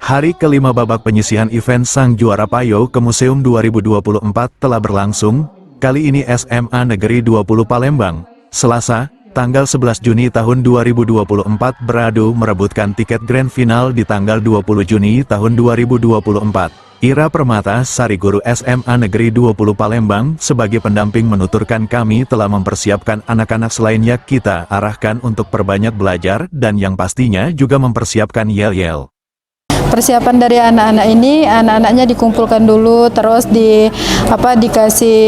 Hari kelima babak penyisihan event Sang Juara Payo ke Museum 2024 telah berlangsung, kali ini SMA Negeri 20 Palembang, Selasa, tanggal 11 Juni tahun 2024 beradu merebutkan tiket grand final di tanggal 20 Juni tahun 2024. Ira Permata, Sari Guru SMA Negeri 20 Palembang, sebagai pendamping menuturkan kami telah mempersiapkan anak-anak selainnya kita arahkan untuk perbanyak belajar dan yang pastinya juga mempersiapkan yel-yel. Persiapan dari anak-anak ini, anak-anaknya dikumpulkan dulu, terus dikasih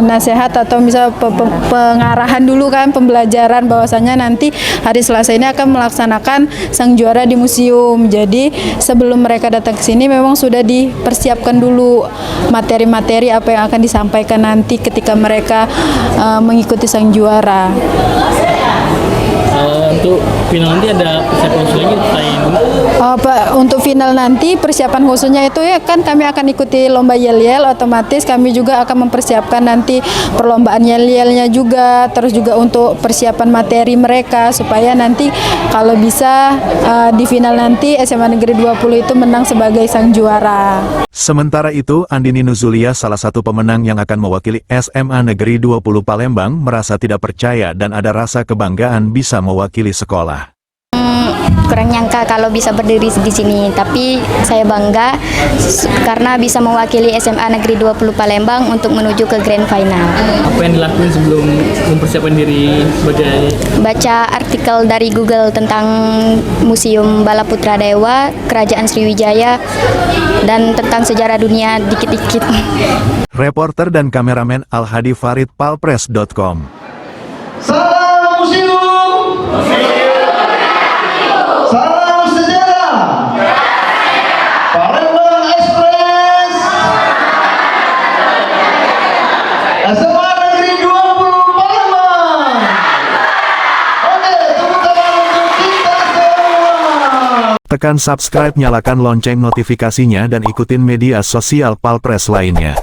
nasihat atau misal pengarahan dulu kan, pembelajaran bahwasanya nanti hari Selasa ini akan melaksanakan Sang Juara di museum. Jadi sebelum mereka datang ke sini memang sudah dipersiapkan dulu materi-materi apa yang akan disampaikan nanti ketika mereka mengikuti Sang Juara. Untuk final nanti ada persiapan khususnya Untuk final nanti persiapan khususnya itu ya kan kami akan ikuti lomba yel-yel, otomatis kami juga akan mempersiapkan nanti perlombaan yel-yelnya juga, terus juga untuk persiapan materi mereka supaya nanti kalau bisa di final nanti SMA Negeri 20 itu menang sebagai Sang Juara. Sementara itu, Andini Nuzulia, salah satu pemenang yang akan mewakili SMA Negeri 20 Palembang, merasa tidak percaya dan ada rasa kebanggaan bisa mewakili sekolah. Kurang nyangka kalau bisa berdiri di sini, tapi saya bangga karena bisa mewakili SMA Negeri 20 Palembang untuk menuju ke grand final. Apa yang dilakukan sebelum mempersiapkan diri sebagai? Baca artikel dari Google tentang Museum Bala Putra Dewa, Kerajaan Sriwijaya, dan tentang sejarah dunia dikit-dikit. Reporter dan kameramen Al-Hadi Farid, palpres.com. Salam museum, salam sejarah, Palembang Express, SMA Negeri 20 Palembang. Oke, tepuk tangan untuk kita semua. Tekan subscribe, nyalakan lonceng notifikasinya dan ikutin media sosial Palpres lainnya.